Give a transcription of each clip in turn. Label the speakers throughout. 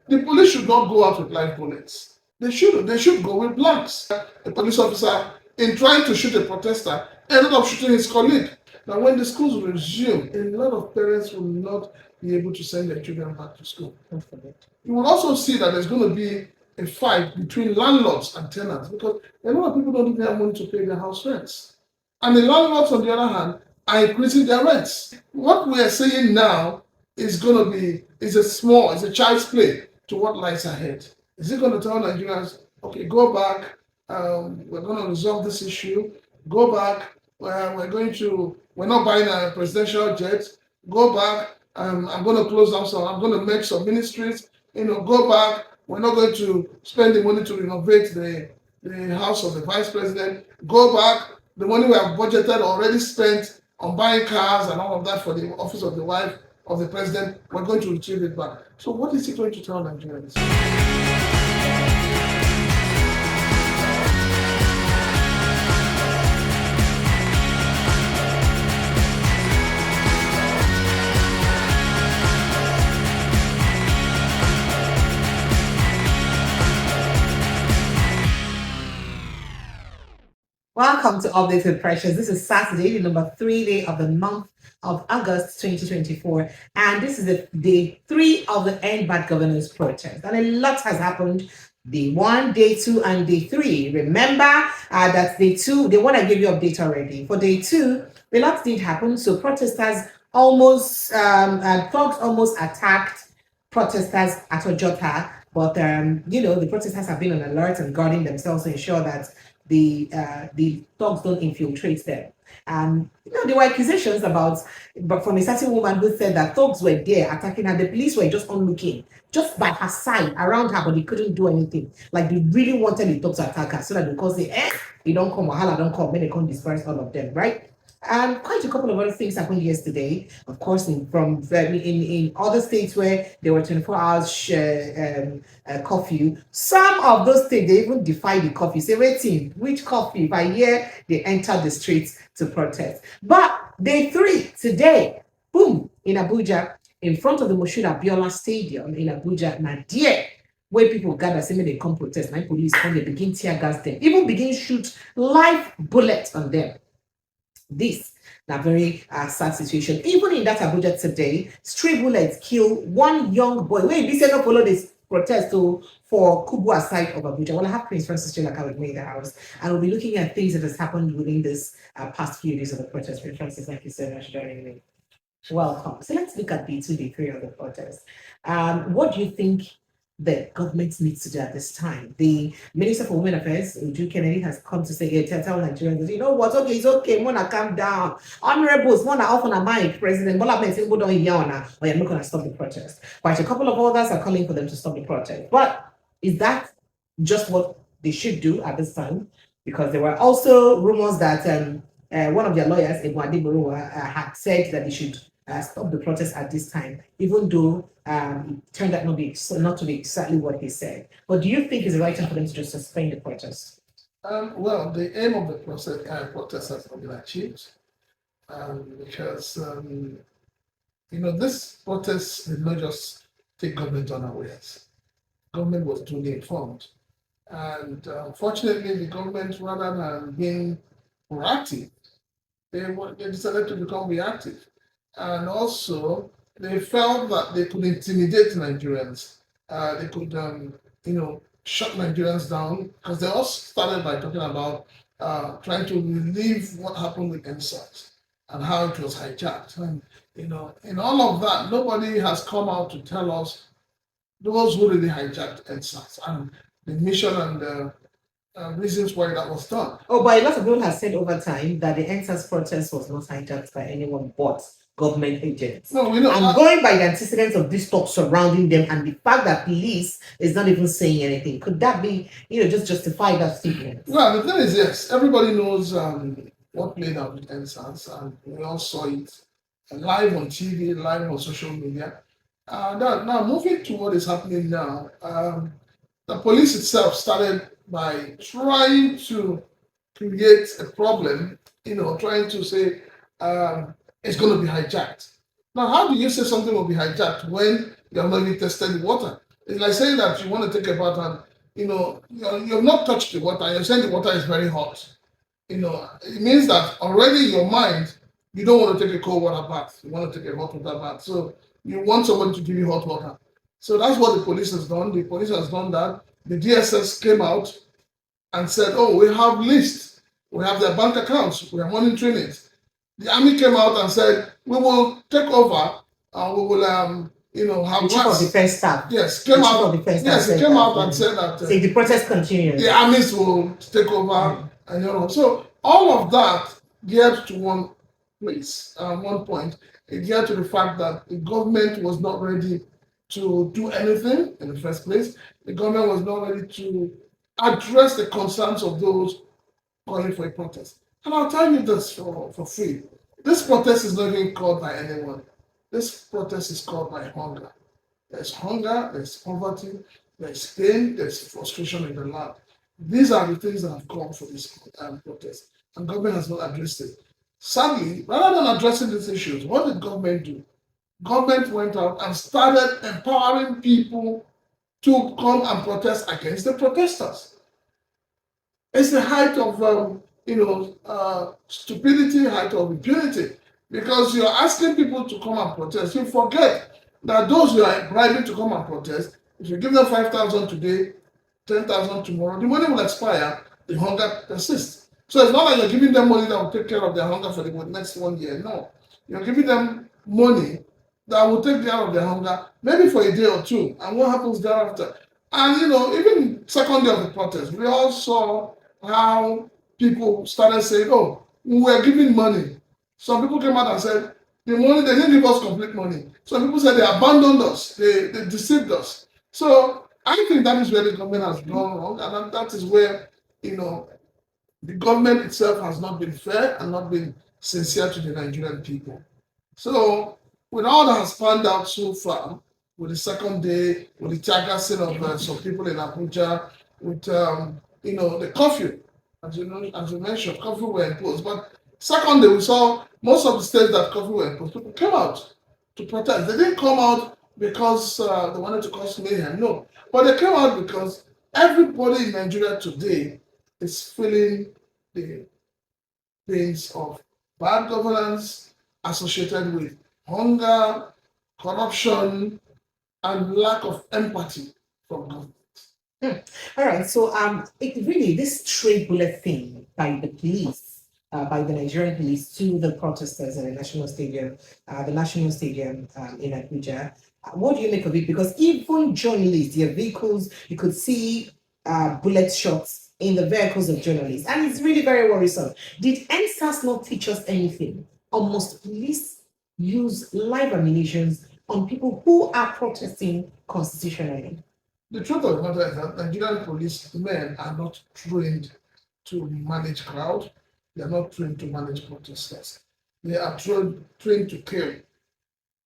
Speaker 1: The police should not go out with live bullets. They should go with blanks. A police officer, in trying to shoot a protester, ended up shooting his colleague. Now, when the schools resume, a lot of parents will not be able to send their children back to school. You will also see that there's going to be a fight between landlords and tenants because a lot of people don't even have money to pay their house rents. And the landlords, on the other hand, are increasing their rents. What we are saying now is going to be, it's a child's play to what lies ahead. Is it going to tell Nigerians, okay, go back, we're going to resolve this issue, go back, we're not buying a presidential jet, go back, I'm going to close down some, I'm going to make some ministries, go back, we're not going to spend the money to renovate the house of the vice president, go back, the money we have budgeted already spent on buying cars and all of that for the office of the wife of the president, we're going to retrieve it back. So what is he going to tell Nigerians?
Speaker 2: Welcome to Updates with Precious. This is Saturday, the number 3 day of the month of August 2024, and this is the day 3 of the EndBadGovernance Protest. And a lot has happened. Day 1, day 2, and day 3. Remember that day 2, the one I gave you update already. For day 2, a lot did happen. So protesters thugs almost attacked protesters at Ojota, but the protesters have been on alert and guarding themselves to ensure that the thugs don't infiltrate them. There were accusations from a certain woman who said that thugs were there attacking her. The police were just onlooking, just by her side, around her, but they couldn't do anything. Like they really wanted the thugs to attack her so that because they don't come, Wahala don't come, then they can't disperse all of them, right? And quite a couple of other things happened yesterday. Of course, in other states where there were 24 hours curfew, some of those states, they even defy the curfew. Say, waiting, which curfew? By year, they entered the streets to protest. But day 3, today, boom, in Abuja, in front of the Moshood Abiola Stadium in Abuja, Nadia, where people gather, say, they come protest, and police come, they begin tear gas them, even begin shoot live bullets on them. This a very sad situation. Even in that Abuja today, stray bullets kill one young boy. Wait, this not follow this protest for Kubwa side of Abuja. Well, I have Prince Francis Chilaka with me in the house, and we'll be looking at things that has happened within this past few days of the protest. Prince Francis, thank you so much for joining me. Welcome. So let's look at the 2 day 3 of the protest. What do you think the government needs to do at this time? The Minister for Women Affairs, Uju Kennedy, has come to say, tell Nigerians, you know what, okay, it's okay, Mona, calm down. Honorables, Mona, off on a mic, President Bola Tinubu don't hear or you're not going to stop the protest. Quite a couple of others are calling for them to stop the protest. But is that just what they should do at this time? Because there were also rumors that one of their lawyers, Edward had said that they should stop the protest at this time, even though it turned out not to be exactly what he said. But do you think it's the right time for them to just suspend the protest?
Speaker 1: Well, the aim of the protest has not been achieved because this protest did not just take government unawares. Government was duly informed, and unfortunately, the government, rather than being proactive, they decided to become reactive. And also, they felt that they could intimidate Nigerians. They could, shut Nigerians down because they all started by talking about trying to relieve what happened with EndSARS and how it was hijacked. And, in all of that, nobody has come out to tell us those who really hijacked EndSARS and the mission and the reasons why that was done.
Speaker 2: Oh, but a lot of people have said over time that the EndSARS protest was not hijacked by anyone but government agents.
Speaker 1: No, we know.
Speaker 2: And going by the antecedents of this talk surrounding them and the fact that police is not even saying anything, could that be, just justify that statement?
Speaker 1: Well, the thing is, yes, everybody knows what played out with EndSARS, and we all saw it live on TV, live on social media. Now, moving to what is happening now, the police itself started by trying to create a problem, trying to say it's going to be hijacked. Now, how do you say something will be hijacked when you have not even tested the water? It's like saying that you want to take a bath and you've not touched the water. You're saying the water is very hot. It means that already in your mind you don't want to take a cold water bath. You want to take a hot water bath. So you want somebody to give you hot water. So that's what the police has done. The police has done that. The DSS came out and said, "Oh, we have lists. We have their bank accounts. We are monitoring it." The army came out and said, "We will take over and we will, have
Speaker 2: The chief of defense staff.
Speaker 1: Yes,
Speaker 2: The chief of defense staff
Speaker 1: Yes, he
Speaker 2: said
Speaker 1: came
Speaker 2: that,
Speaker 1: out and said that
Speaker 2: say the protest continues.
Speaker 1: the armies will take over, and so all of that geared to one place, one point. It geared to the fact that the government was not ready to do anything in the first place. The government was not ready to address the concerns of those calling for a protest. And I'll tell you this for free. This protest is not even called by anyone. This protest is called by hunger. There's hunger, there's poverty, there's pain, there's frustration in the land. These are the things that have come for this protest, and government has not addressed it. Sadly, rather than addressing these issues, what did government do? Government went out and started empowering people to come and protest against the protesters. It's the height of stupidity, height of impunity, because you're asking people to come and protest. You forget that those you are bribing to come and protest, if you give them 5,000 today, 10,000 tomorrow, the money will expire, the hunger persists. So it's not like you're giving them money that will take care of their hunger for the next 1 year. No, you're giving them money that will take care of their hunger, maybe for a day or two. And what happens thereafter? And even second day of the protest, we all saw how people started saying, "Oh, we were giving money." Some people came out and said, the money, they didn't give us complete money. Some people said they abandoned us, they deceived us. So I think that is where the government has gone wrong, and that is where the government itself has not been fair and not been sincere to the Nigerian people. So with all that has panned out so far, with the second day, with the targeting of some people in Abuja, with the curfew, as you mentioned, curfew were imposed. But second day, we saw most of the states that curfew were imposed. People came out to protest. They didn't come out because they wanted to cause mayhem, no. But they came out because everybody in Nigeria today is feeling the pains of bad governance associated with hunger, corruption, and lack of empathy from government.
Speaker 2: All right. So this stray bullet thing by the police, by the Nigerian police to the protesters in the National Stadium, in Abuja. What do you make of it? Because even journalists, their vehicles, you could see bullet shots in the vehicles of journalists, and it's really very worrisome. Did NSAS not teach us anything? Or must police use live ammunition on people who are protesting constitutionally?
Speaker 1: The truth of the matter is that Nigerian policemen are not trained to manage crowd. They are not trained to manage protesters. They are trained to kill.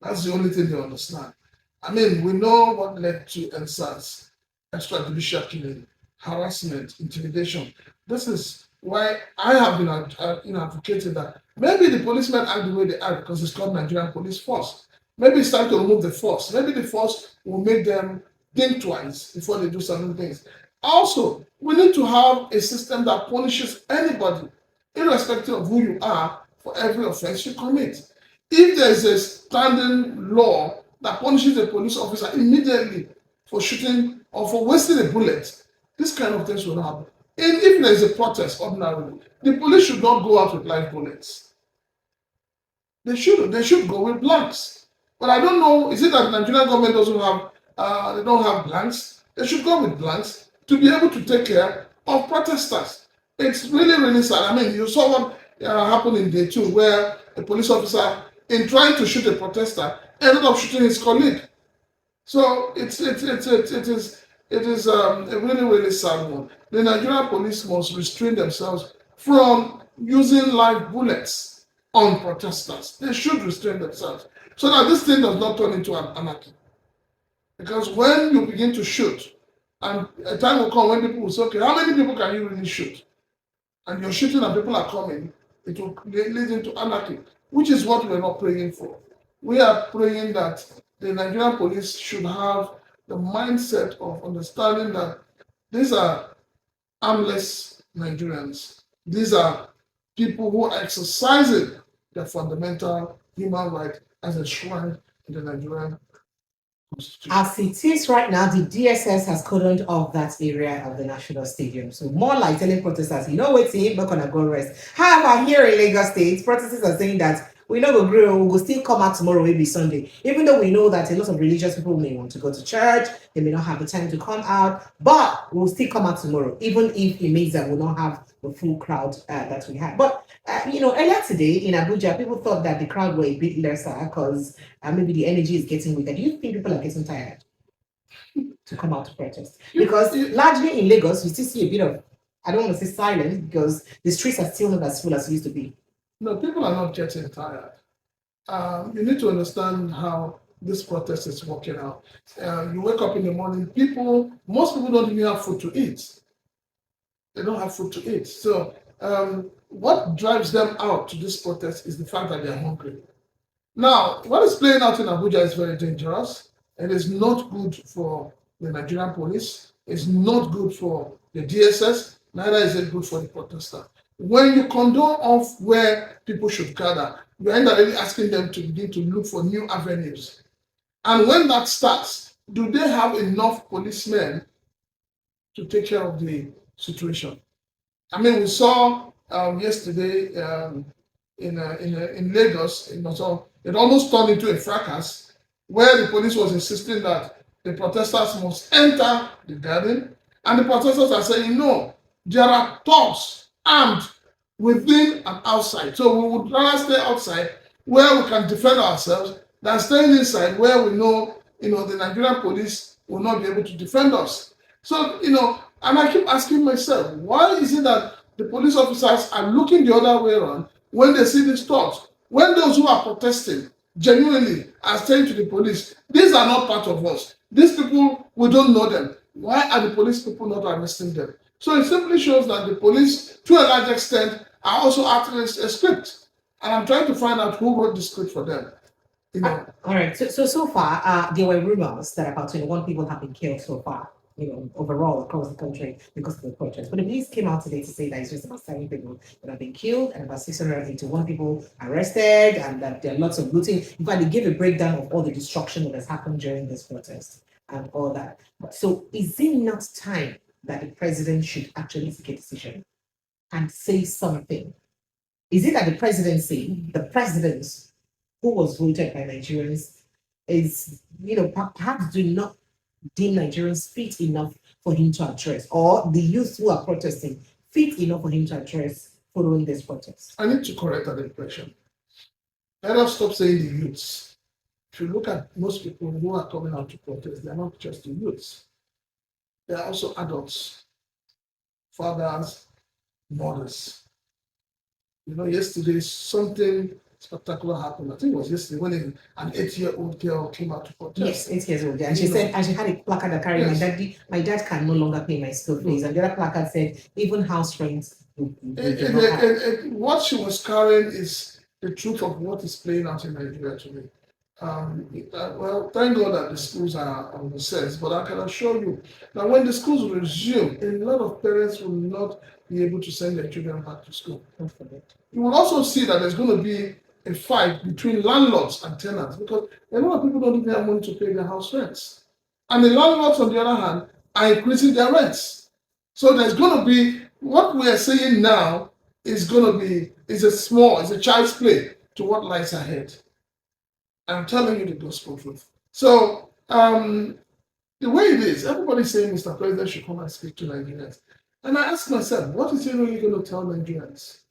Speaker 1: That's the only thing they understand. I mean, we know what led to NSAS, extrajudicial killing, harassment, intimidation. This is why I have been advocating that maybe the policemen act the way they act because it's called Nigerian Police Force. Maybe it's time to remove the force. Maybe the force will make them think twice before they do certain things. Also, we need to have a system that punishes anybody, irrespective of who you are, for every offense you commit. If there is a standing law that punishes a police officer immediately for shooting or for wasting a bullet, this kind of things will not happen. And if there is a protest, ordinarily, the police should not go out with live bullets. They should go with blanks. But I don't know, is it that the Nigerian government doesn't have they don't have blanks? They should go with blanks to be able to take care of protesters. It's really, really sad. I mean, you saw what happened in day 2, where a police officer, in trying to shoot a protester, ended up shooting his colleague. So it is a really, really sad one. The Nigerian police must restrain themselves from using live bullets on protesters. They should restrain themselves so that this thing does not turn into an anarchy. Because when you begin to shoot, and a time will come when people will say, okay, how many people can you really shoot? And you're shooting and people are coming, it will lead into anarchy, which is what we're not praying for. We are praying that the Nigerian police should have the mindset of understanding that these are armless Nigerians. These are people who are exercising their fundamental human right as enshrined in the Nigerian Constitution.
Speaker 2: As it is right now, the DSS has cordoned off that area of the National Stadium. So more like telling protesters, you know what, we're not gonna go rest. However, here in Lagos State, protesters are saying that we know go grow, we will still come out tomorrow, maybe Sunday. Even though we know that a lot of religious people may want to go to church, they may not have the time to come out, but we'll still come out tomorrow, even if it means that we'll not have the full crowd that we had. But earlier today in Abuja, people thought that the crowd were a bit lesser because maybe the energy is getting weaker. Do you think people are getting tired to come out to protest? Because largely in Lagos, you still see a bit of, I don't want to say silence, because the streets are still not as full as it used to be.
Speaker 1: No, people are not getting tired. You need to understand how this protest is working out. You wake up in the morning, most people don't even have food to eat. They don't have food to eat. So what drives them out to this protest is the fact that they are hungry. Now, what is playing out in Abuja is very dangerous. It is not good for the Nigerian police. It's not good for the DSS. Neither is it good for the protester. When you condone off where people should gather, you end up really asking them to begin to look for new avenues. And when that starts, do they have enough policemen to take care of the situation? I mean, we saw yesterday in Lagos, it almost turned into a fracas where the police was insisting that the protesters must enter the garden, and the protesters are saying, no, there are thugs armed within and outside. So we would rather stay outside where we can defend ourselves than staying inside where we know, the Nigerian police will not be able to defend us. So, and I keep asking myself, why is it that the police officers are looking the other way around when they see these thugs? When those who are protesting genuinely are saying to the police, these are not part of us. These people, we don't know them. Why are the police people not arresting them? So it simply shows that the police, to a large extent, are also acting as a script. And I'm trying to find out who wrote the script for them.
Speaker 2: All right. So far, there were rumors that about 21 people have been killed so far, overall across the country because of the protest. But the police came out today to say that it's just about 7 people that have been killed and about 681 people arrested, and that there are lots of looting. In fact, they gave a breakdown of all the destruction that has happened during this protest and all that. So is it not time that the president should actually take a decision and say something? Is it that the presidency, the president who was voted by Nigerians, is, perhaps do not deem Nigerians fit enough for him to address, or the youth who are protesting fit enough for him to address following this protest?
Speaker 1: I need to correct that impression. Let us stop saying the youths. If you look at most people who are coming out to protest, they're not just the youths. They are also adults, fathers, mothers. Yesterday something spectacular happened. I think it was yesterday when an 8-year-old girl came out to protest.
Speaker 2: Yes, 8 years old. And she said, and she had a placard that carried, yes, my dad can no longer pay my school fees. And the other placard said, even house rent.
Speaker 1: What she was carrying is the truth of what is playing out in Nigeria today. Well, thank God that the schools are on the sense, but I can assure you that when the schools resume, a lot of parents will not be able to send their children back to school. You will also see that there's going to be a fight between landlords and tenants, because a lot of people don't even have money to pay their house rents. And the landlords, on the other hand, are increasing their rents. So there's going to be, what we are saying now is a child's play to what lies ahead. I'm telling you the gospel truth. So the way it is, everybody's saying Mr. President should come and speak to Nigerians. And I ask myself, what is he really going to tell Nigerians?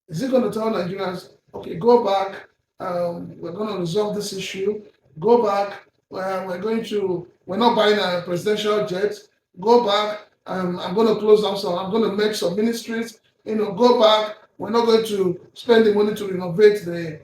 Speaker 1: Is he going to tell Nigerians, okay, go back, we're going to resolve this issue, go back, we're not buying a presidential jet, go back, I'm going to close down I'm going to make some ministries, go back, we're not going to spend the money to renovate the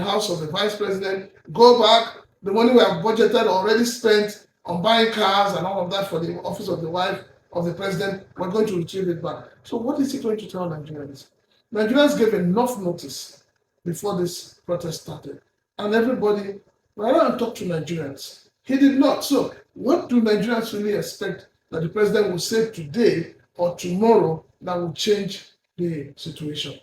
Speaker 1: house of the vice president, go back, the money we have budgeted already spent on buying cars and all of that for the office of the wife of the president, we're going to retrieve it back. So what is he going to tell Nigerians? Nigerians gave enough notice before this protest started, and everybody, rather than talk to Nigerians, he did not. So What do Nigerians really expect that the president will say today or tomorrow that will change the situation?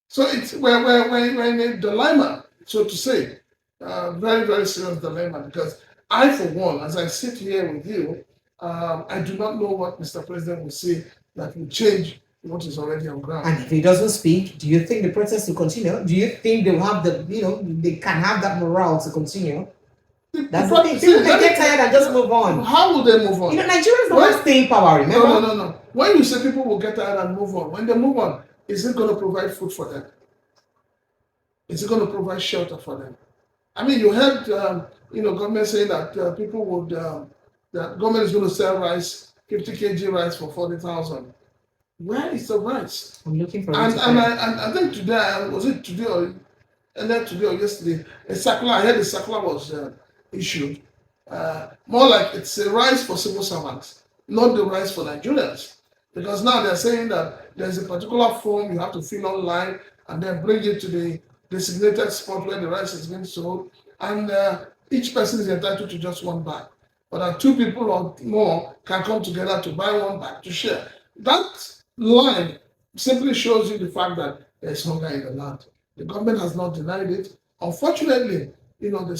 Speaker 1: So we're in a dilemma, so to say, very, very serious dilemma, because I, for one, as I sit here with you, I do not know what Mr. President will say that will change what is already on ground.
Speaker 2: And if he doesn't speak, do you think the protest will continue? Do you think they will have they can have that morale to continue? That's the thing. People can get tired and just move on.
Speaker 1: How will they move on?
Speaker 2: Nigerians don't have staying power, remember?
Speaker 1: No. When you say people will get tired and move on, when they move on, is it going to provide food for them? Is it going to provide shelter for them? I mean, you heard, government saying that people would, that government is going to sell rice, 50 kg rice for 40,000. Where is the rice?
Speaker 2: I'm looking for it.
Speaker 1: And I think today, was it today or yesterday, I heard a circular was issued. More like it's a rice for civil servants, not the rice for Nigerians. Because now they're saying that there's a particular form you have to fill online and then bring it to the designated spot where the rice is being sold, and each person is entitled to just one bag. But that two people or more can come together to buy one bag to share. That line simply shows you the fact that there's hunger in the land. The government has not denied it. Unfortunately, we have the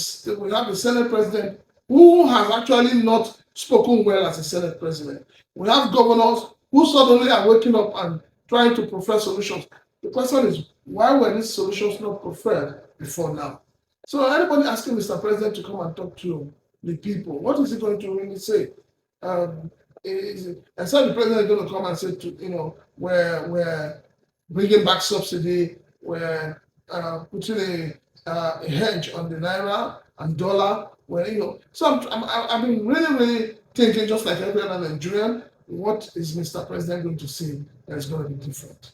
Speaker 1: Senate president who has actually not spoken well as a Senate president. We have governors who suddenly are waking up and trying to prefer solutions. The question is, why were these solutions not preferred before now? So anybody asking Mr. President to come and talk to the people, what is he going to really say? Except the president is going to come and say, we're bringing back subsidy, we're putting a hedge on the naira and dollar. So I've been really thinking, just like every other Nigerian, what is Mr. President going to say that is going to be different?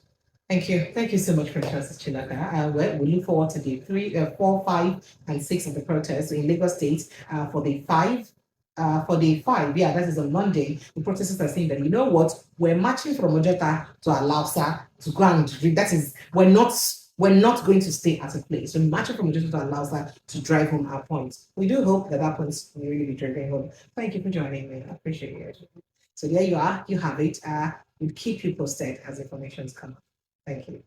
Speaker 2: Thank you so much, Francis Chilaka. We look forward to the 3, 4, 5, and 6 of the protests in Lagos State. For the 5, that is on Monday. The protesters are saying that we're marching from Ojota to Alausa to go and that is we're not going to stay at a place. We're marching from Ojota to Alausa to drive home our points. We do hope that points will really be driven home. Thank you for joining me. I appreciate it. So there you are. You have it. We'll keep you posted as information come up. Thank you.